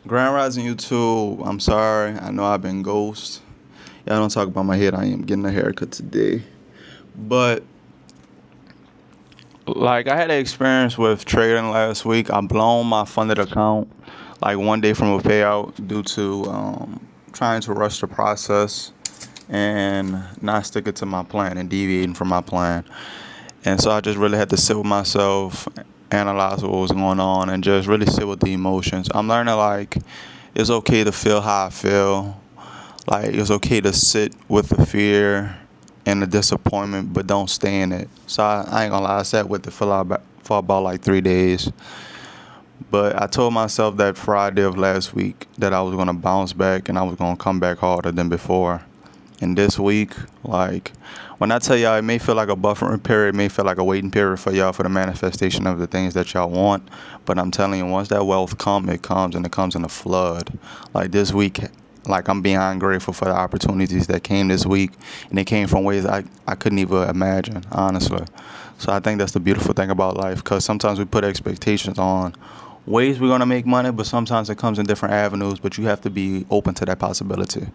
Grand Rising YouTube, I'm sorry. I know I've been ghost. Y'all don't talk about my head. I am getting a haircut today. But like I had an experience with trading last week. I blown my funded account like one day from a payout due to trying to rush the process and not sticking to my plan and deviating from my plan. And so I just really had to sit with myself, analyze what was going on, and just really sit with the emotions. I'm learning like it's okay to feel how I feel. Like it's okay to sit with the fear and the disappointment, but don't stay in it. So I ain't gonna lie, I sat with it for about like 3 days. But I told myself that Friday of last week that I was gonna bounce back and I was gonna come back harder than before. And this week, like when I tell y'all, it may feel like a buffering period, it may feel like a waiting period for y'all for the manifestation of the things that y'all want. But I'm telling you, once that wealth comes, it comes and it comes in a flood. Like this week, like I'm beyond grateful for the opportunities that came this week, and they came from ways I couldn't even imagine, honestly. So I think that's the beautiful thing about life, because sometimes we put expectations on ways we're gonna make money, but sometimes it comes in different avenues. But you have to be open to that possibility.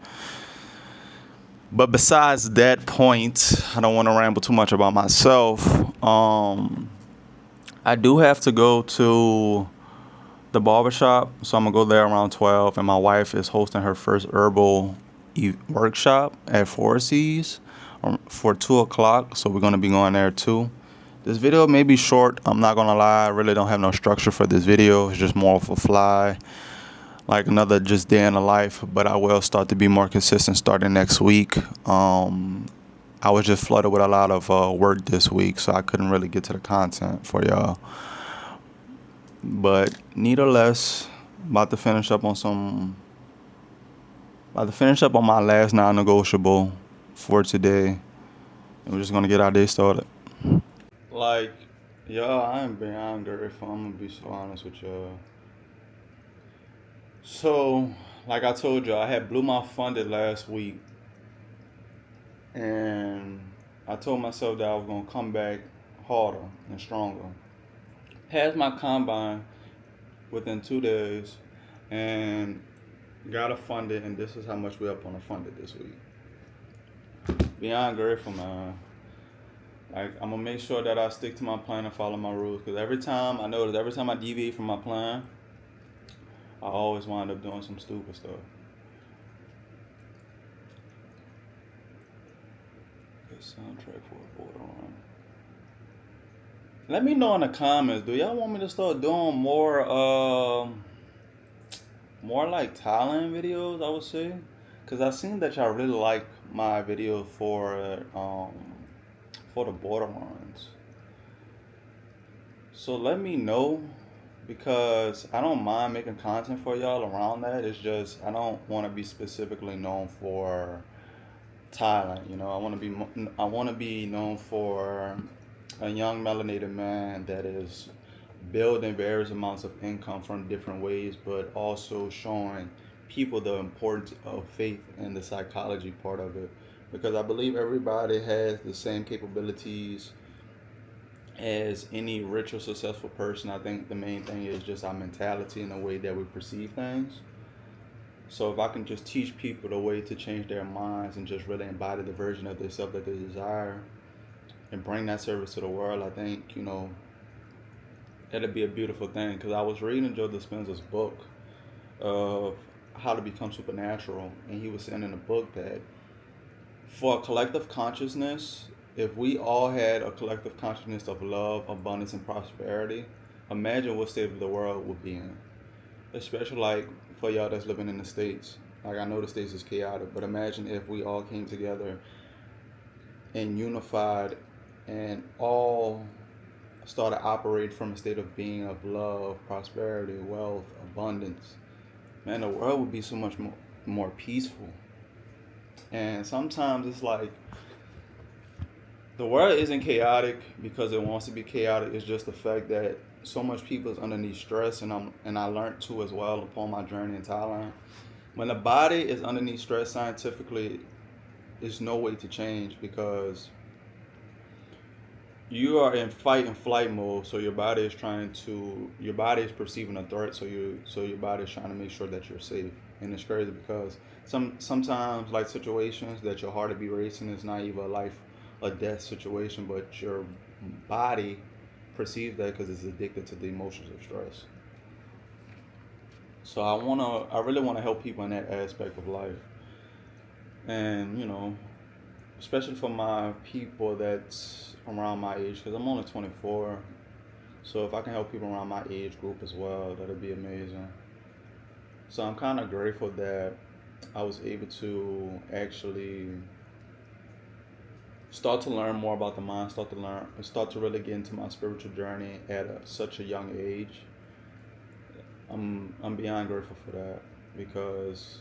But besides that point, I don't want to ramble too much about myself. I do have to go to the barbershop, so I'm gonna go there around 12. And my wife is hosting her first herbal workshop at Four Seas for 2 o'clock. So we're gonna be going there too. This video may be short. I'm not gonna lie. I really don't have no structure for this video. It's just more of a fly, like another just day in the life. But I will start to be more consistent starting next week. I was just flooded with a lot of work this week, so I couldn't really get to the content for y'all. But nevertheless, about to finish up on some. About to finish up on my last non-negotiable for today, and we're just gonna get our day started. Like, y'all, I am beyond grateful. I'm gonna be so honest with y'all. So, like I told y'all, I had blew my funded last week, and I told myself that I was gonna come back harder and stronger. Passed my combine within 2 days, and got a funded, and this is how much we up on a funded this week. Beyond grateful, man. Like I'm gonna make sure that I stick to my plan and follow my rules, because every time I notice, every time I deviate from my plan, I always wind up doing some stupid stuff. Good soundtrack for a border run. Let me know in the comments. Do y'all want me to start doing more like Thailand videos? I would say, cause I seen that y'all really like my video for the border runs. So let me know, because I don't mind making content for y'all around that. It's just I don't want to be specifically known for Thailand. I want to be known for a young melanated man that is building various amounts of income from different ways, but also showing people the importance of faith and the psychology part of it. Because I believe everybody has the same capabilities as any rich or successful person. I think the main thing is just our mentality and the way that we perceive things. So if I can just teach people the way to change their minds and just really embody the version of themselves that they desire and bring that service to the world, I think, that'd be a beautiful thing. Because I was reading Joe Dispenza's book of how to become supernatural, and he was saying in the book that for a collective consciousness, if we all had a collective consciousness of love, abundance, and prosperity, imagine what state of the world would be in. Especially like for y'all that's living in the States. Like I know the States is chaotic, but imagine if we all came together and unified and all started operating from a state of being of love, prosperity, wealth, abundance. Man, the world would be so much more peaceful. And sometimes it's like the world isn't chaotic because it wants to be chaotic. It's just the fact that so much people is underneath stress, and I learned too as well upon my journey in Thailand. When the body is underneath stress scientifically, there's no way to change, because you are in fight and flight mode, so your body is perceiving a threat, so your body is trying to make sure that you're safe. And it's crazy because sometimes like situations that your heart will be racing is not even a life or death situation, but your body perceives that because it's addicted to the emotions of stress. So I really wanna help people in that aspect of life, and especially for my people that's around my age, because I'm only 24. So if I can help people around my age group as well, that'd be amazing. So I'm kind of grateful that I was able to actually start to learn more about the mind, start to really get into my spiritual journey at such a young age. I'm beyond grateful for that because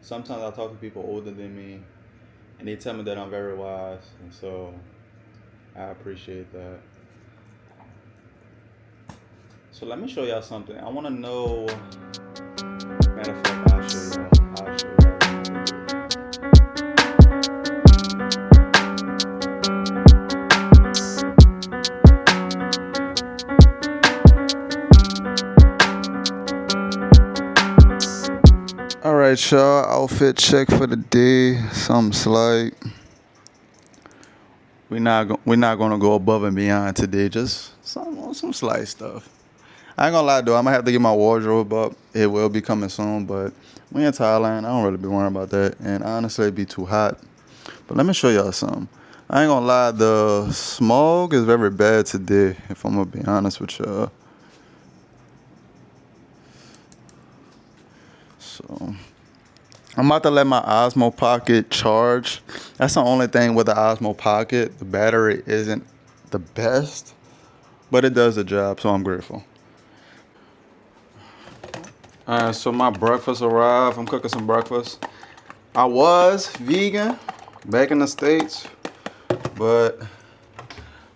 sometimes I talk to people older than me, and they tell me that I'm very wise, and so I appreciate that. So let me show y'all something. I want to know. Matter of fact, I'll show y'all. I'll show y'all. All right, y'all. Outfit check for the day. Something slight. We're not gonna go above and beyond today. Just some slight stuff. I ain't gonna lie though, I'm gonna have to get my wardrobe up. It will be coming soon, but we in Thailand. I don't really be worrying about that. And honestly, it'd be too hot. But let me show y'all something. I ain't gonna lie, the smog is very bad today, if I'm gonna be honest with y'all. So I'm about to let my Osmo Pocket charge. That's the only thing with the Osmo Pocket. The battery isn't the best, but it does the job, so I'm grateful. Alright, so my breakfast arrived. I'm cooking some breakfast. I was vegan back in the States, but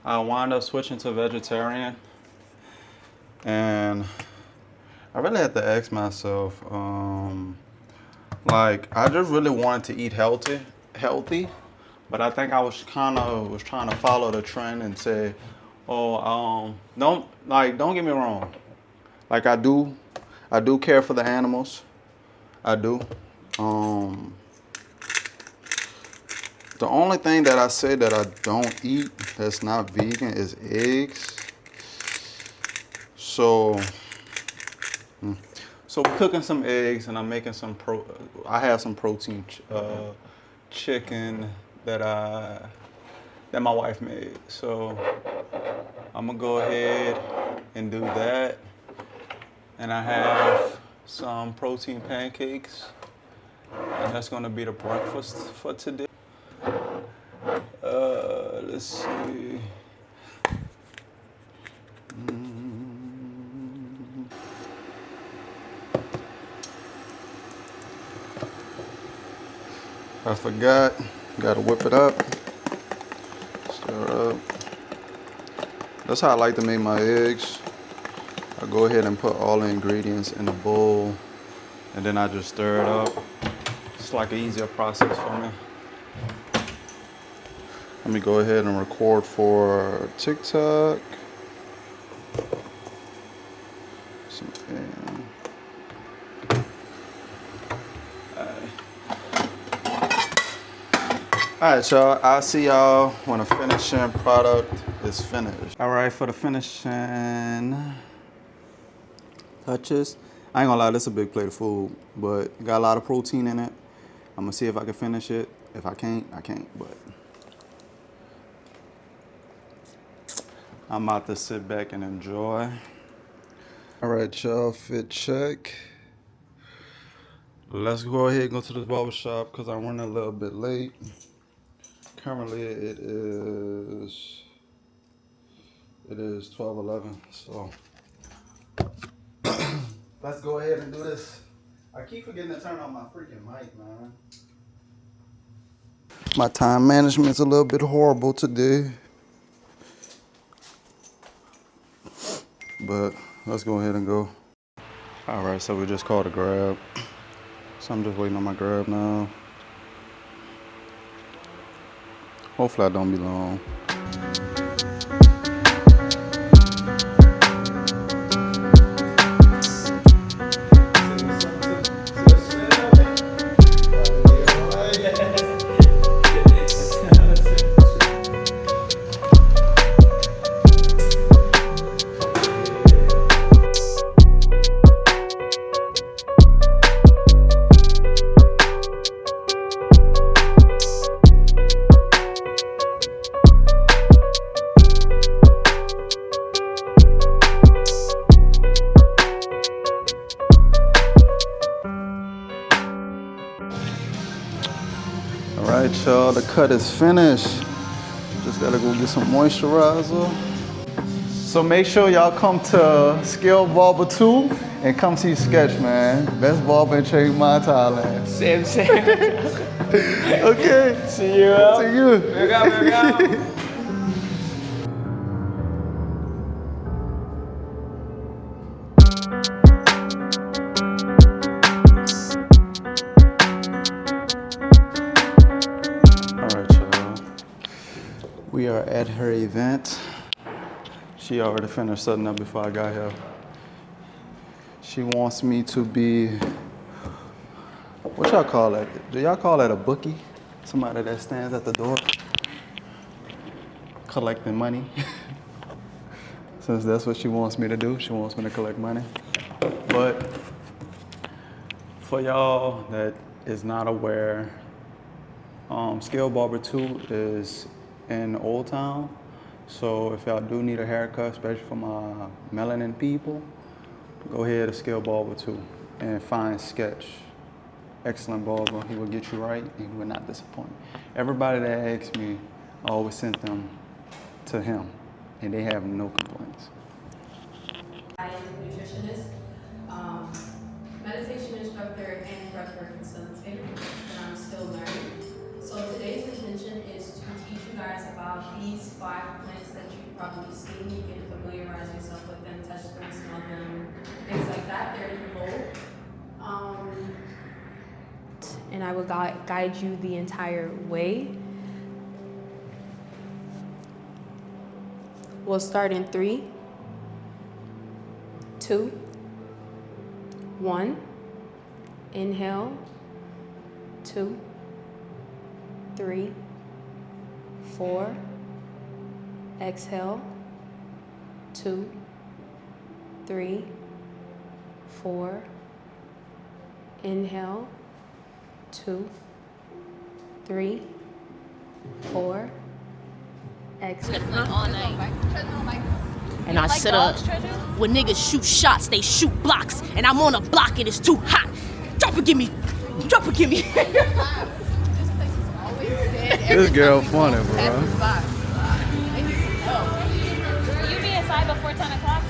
I wound up switching to vegetarian. And I really had to ask myself, like, I just really wanted to eat healthy, but I think I was trying to follow the trend and say, oh, don't get me wrong. Like I do care for the animals. I do. Um, the only thing that I say that I don't eat that's not vegan is eggs. So, so we're cooking some eggs, and I'm making I have some protein chicken that my wife made. So I'm gonna go ahead and do that, and I have some protein pancakes, and that's gonna be the breakfast for today. Let's see. I forgot. Gotta whip it up. Stir up. That's how I like to make my eggs. I go ahead and put all the ingredients in a bowl, and then I just stir it up. It's like an easier process for me. Let me go ahead and record for TikTok. Alright, y'all. I'll see y'all when the finishing product is finished. Alright, for the finishing touches. I ain't gonna lie, this is a big plate of food, but it got a lot of protein in it. I'm gonna see if I can finish it. If I can't, I can't, but I'm about to sit back and enjoy. Alright, y'all, fit check. Let's go ahead and go to the barber shop because I'm running a little bit late. Currently it is 12:11, so let's go ahead and do this. I keep forgetting to turn on my freaking mic, man. My time management's a little bit horrible today, but let's go ahead and go. All right, so we just called a grab. So I'm just waiting on my grab now. Hopefully I don't be long. All right, y'all, the cut is finished. Just gotta go get some moisturizer. So make sure y'all come to Skill Barber 2 and come see Sketch, man. Best barber in Chiang, Thailand. Same. Okay. See you. See you. Welcome. We are at her event. She already finished setting up before I got here. She wants me to be, what y'all call that? Do y'all call that a bookie? Somebody that stands at the door collecting money. Since that's what she wants me to do, she wants me to collect money. But for y'all that is not aware, Skill Barber 2 is in Old Town. So if y'all do need a haircut, especially for my melanin people, go ahead to Skill Barber 2 and find Sketch. Excellent barber. He will get you right and he will not disappoint. Everybody that asks me, I always send them to him and they have no complaints. I am a nutritionist, meditation instructor, and breathwork facilitator, and I'm still learning. So today's intention is to teach you guys about these 5 plants that you've probably seen. You can familiarize yourself with them, touch them, smell them, things like that. They're in the bowl. And I will guide you the entire way. We'll start in 3, 2, 1. Inhale. 2, 3, 4. Exhale. 2, 3, 4. Inhale. 2, 3, 4. Exhale. All night. And I sit up. When niggas shoot shots, they shoot blocks. And I'm on a block and it's too hot. Drop it, give me. Drop it, give me. This girl funny, bro. Will you be inside before 10 o'clock?